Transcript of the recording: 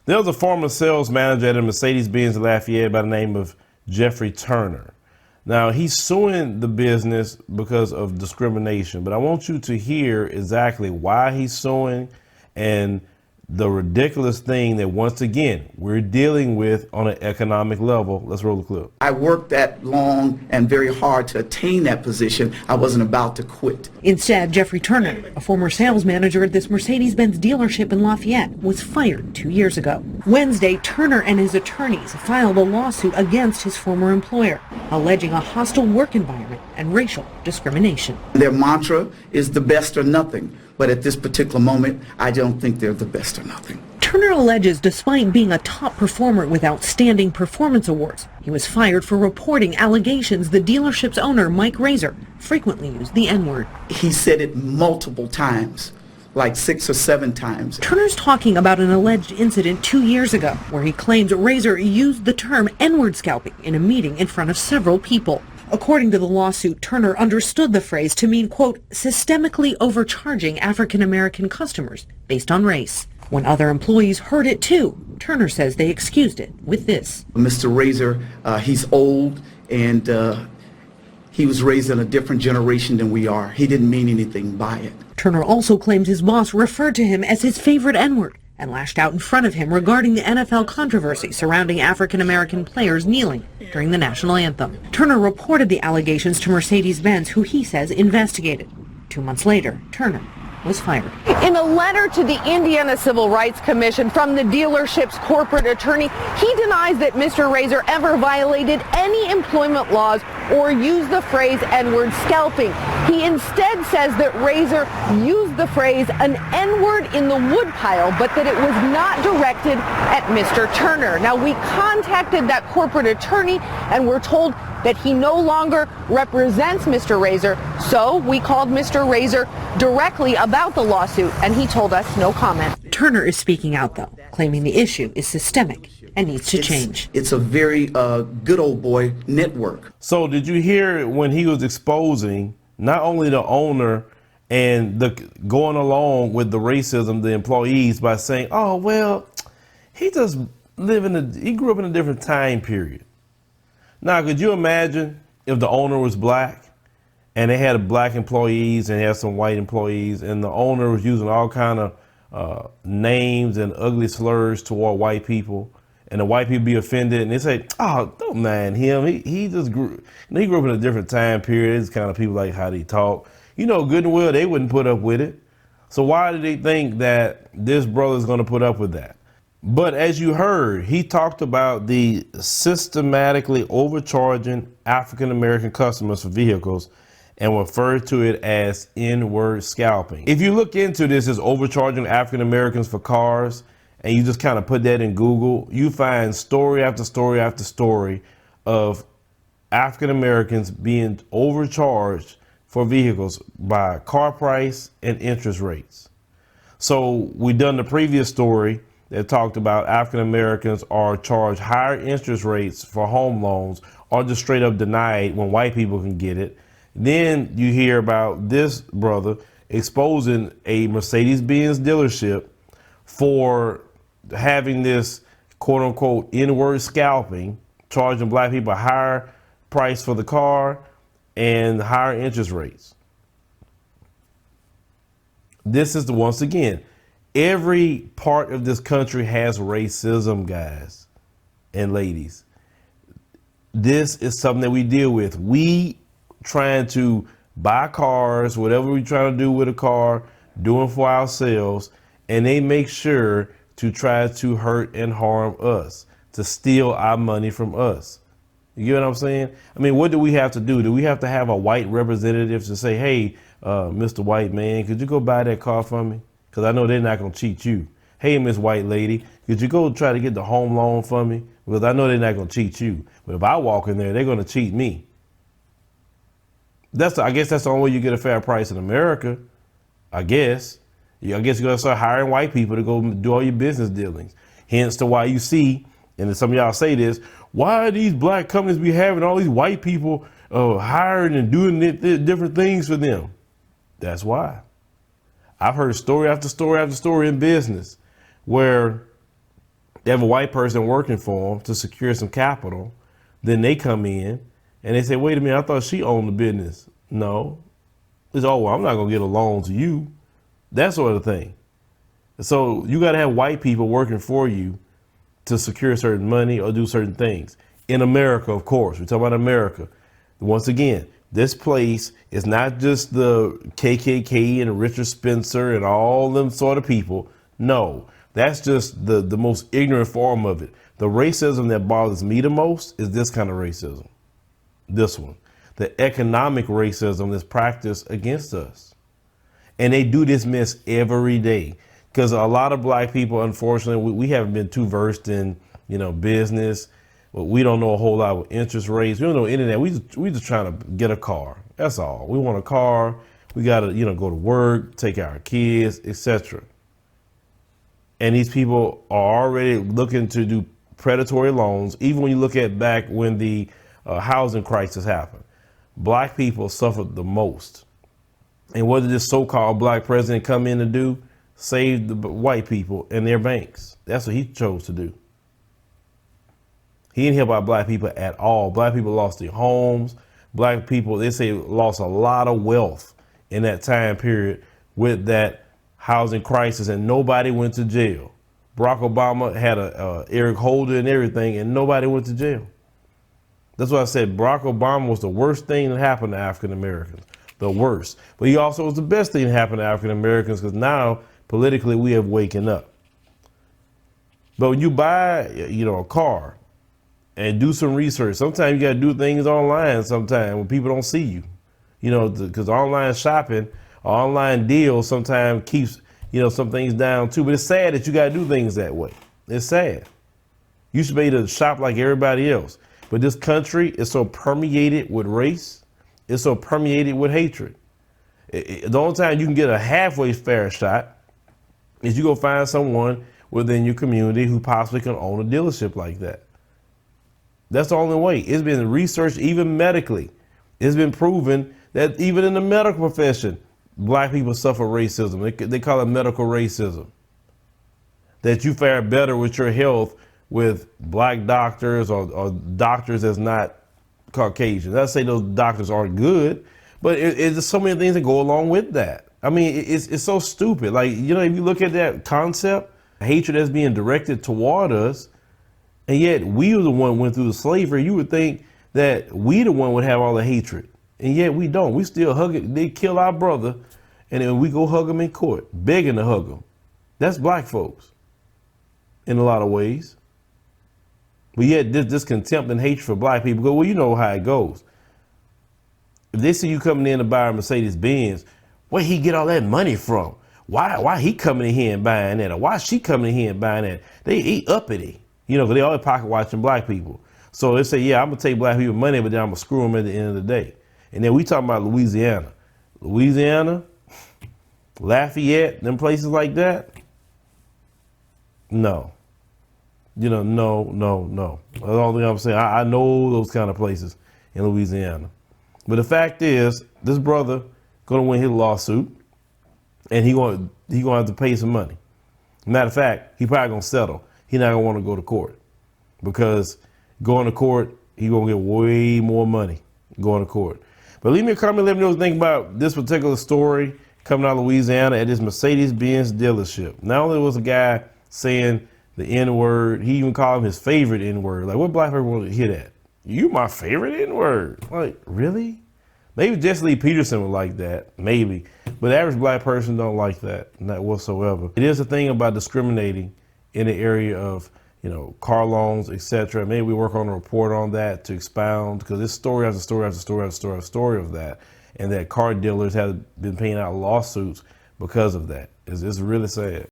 There was a former sales manager at a Mercedes-Benz Lafayette by the name of Jeffrey Turner. Now, he's suing the business because of discrimination, but I want you to hear exactly why he's suing and the ridiculous thing that, once again, we're dealing with on an economic level. Let's roll the clip. I worked that long and very hard to attain that position. I wasn't about to quit. Instead, Jeffrey Turner, a former sales manager at this Mercedes-Benz dealership in Lafayette, was fired 2 years ago. Wednesday, Turner and his attorneys filed a lawsuit against his former employer, alleging a hostile work environment and racial discrimination. Their mantra is the best or nothing. But at this particular moment, I don't think they're the best or nothing. Turner alleges despite being a top performer with outstanding performance awards, he was fired for reporting allegations the dealership's owner, Mike Razor, frequently used the N-word. He said it multiple times, like 6 or 7 times. Turner's talking about an alleged incident 2 years ago where he claims Razor used the term N-word scalping in a meeting in front of several people. According to the lawsuit, Turner understood the phrase to mean, quote, systemically overcharging African-American customers based on race. When other employees heard it too, Turner says they excused it with this. Mr. Razor, he's old and he was raised in a different generation than we are. He didn't mean anything by it. Turner also claims his boss referred to him as his favorite N-word and lashed out in front of him regarding the NFL controversy surrounding African-American players kneeling during the national anthem. Turner reported the allegations to Mercedes-Benz, who he says investigated. 2 months later, Turner was fired. In a letter to the Indiana Civil Rights Commission from the dealership's corporate attorney, he denies that Mr. Razor ever violated any employment laws or used the phrase N-word scalping. He instead says that Razor used the phrase an N-word in the woodpile, but that it was not directed at Mr. Turner. Now, we contacted that corporate attorney and we're told that he no longer represents Mr. Razor, so we called Mr. Razor directly about the lawsuit, and he told us no comment. Turner is speaking out, though, claiming the issue is systemic and needs to change. It's a very good old boy network. So did you hear when he was exposing not only the owner and going along with the racism, the employees, by saying, oh, well, he just he grew up in a different time period. Now, could you imagine if the owner was black and they had black employees and they had some white employees and the owner was using all kind of names and ugly slurs toward white people, and the white people be offended and they say, oh, don't mind him. He just grew up in a different time period. It's kind of people like how they talk. You know, good and well, they wouldn't put up with it. So why do they think that this brother's going to put up with that? But as you heard, he talked about the systematically overcharging African-American customers for vehicles and referred to it as N-word scalping. If you look into this as overcharging African-Americans for cars, and you just kind of put that in Google, you find story after story after story of African-Americans being overcharged for vehicles by car price and interest rates. So we done the previous story that talked about African-Americans are charged higher interest rates for home loans or just straight up denied when white people can get it. Then you hear about this brother exposing a Mercedes-Benz dealership for having this quote unquote N-word scalping, charging black people a higher price for the car and higher interest rates. This is once again, every part of this country has racism, guys and ladies. This is something that we deal with. We trying to buy cars, whatever we trying to do with a car, doing for ourselves, and they make sure to try to hurt and harm us, to steal our money from us. You get what I'm saying? I mean, what do we have to do? Do we have to have a white representative to say, hey, Mr. White Man, could you go buy that car for me? Because I know they're not going to cheat you. Hey, Miss White Lady, could you go try to get the home loan for me? Because I know they're not going to cheat you. But if I walk in there, they're going to cheat me. I guess that's the only way you get a fair price in America, I guess. I guess you're going to start hiring white people to go do all your business dealings. Hence to why you see, and some of y'all say this, why are these black companies be having all these white people hiring and doing different things for them? That's why. I've heard story after story after story in business where They have a white person working for them to secure some capital. Then they come in and they say, wait a minute, I thought she owned the business. No. It's, oh, well, I'm not going to get a loan to you. That sort of thing. So you got to have white people working for you to secure certain money or do certain things. In America, of course, we're talking about America. Once again, this place is not just the KKK and Richard Spencer and all them sort of people. No, that's just the most ignorant form of it. The racism that bothers me the most is this kind of racism. This one, the economic racism that's practiced against us. And they do this mess every day. Because a lot of black people, unfortunately, we haven't been too versed in, business. We don't know a whole lot with interest rates. We don't know any of that. We just trying to get a car. That's all. We want a car. We got to, go to work, take care of our kids, etc. And these people are already looking to do predatory loans. Even when you look at back when the housing crisis happened, black people suffered the most. And what did this so-called black president come in to do? Save the white people and their banks. That's what he chose to do. He didn't help out black people at all. Black people lost their homes. Black people, they say, lost a lot of wealth in that time period with that housing crisis, and nobody went to jail. Barack Obama had a Eric Holder and everything, and nobody went to jail. That's why I said Barack Obama was the worst thing that happened to African Americans. The worst. But he also was the best thing that happened to African Americans, because now politically we have waken up. But when you buy, a car and do some research, sometimes you got to do things online sometimes when people don't see you, because online shopping, online deals sometimes keeps, some things down too. But it's sad that you got to do things that way. It's sad. You should be able to shop like everybody else. But this country is so permeated with race. It's so permeated with hatred. The only time you can get a halfway fair shot is you go find someone within your community who possibly can own a dealership like that. That's the only way. It's been researched, even medically. It's been proven that even in the medical profession, black people suffer racism. They call it medical racism. That you fare better with your health with black doctors or doctors that's not Caucasian. Not to say those doctors aren't good, but it's just so many things that go along with that. I mean, it's so stupid. Like, if you look at that concept, hatred that's being directed toward us, and yet we were the one who went through the slavery, you would think that we the one would have all the hatred. And yet we don't. We still hug it. They kill our brother, and then we go hug him in court, begging to hug him. That's black folks in a lot of ways. But yet this contempt and hatred for black people, well, you know how it goes. If they see you coming in to buy a Mercedes-Benz, where he get all that money from? Why he coming in here and buying that? Or why she coming in here and buying that? They uppity, because they always pocket watching black people. So they say, yeah, I'm going to take black people money, but then I'm going to screw them at the end of the day. And then we talking about Louisiana. Lafayette, them places like that? No. No. That's all the thing I'm saying. I know those kind of places in Louisiana. But the fact is, this brother going to win his lawsuit, and he going to have to pay some money. Matter of fact, he probably going to settle. He not going to want to go to court, because going to court, he going to get way more money going to court. But leave me a comment, let me know what you think about this particular story coming out of Louisiana at this Mercedes-Benz dealership. Not only was a guy saying the N-word, he even called him his favorite N-word. Like, what black person want to hear that? You my favorite N-word? Like, really? Maybe Jesse Lee Peterson would like that, maybe. But the average black person don't like that, not whatsoever. It is a thing about discriminating in the area of, car loans, etc. Maybe we work on a report on that to expound, because this story after story after story after story after story of that, and that car dealers have been paying out lawsuits because of that. It's really sad.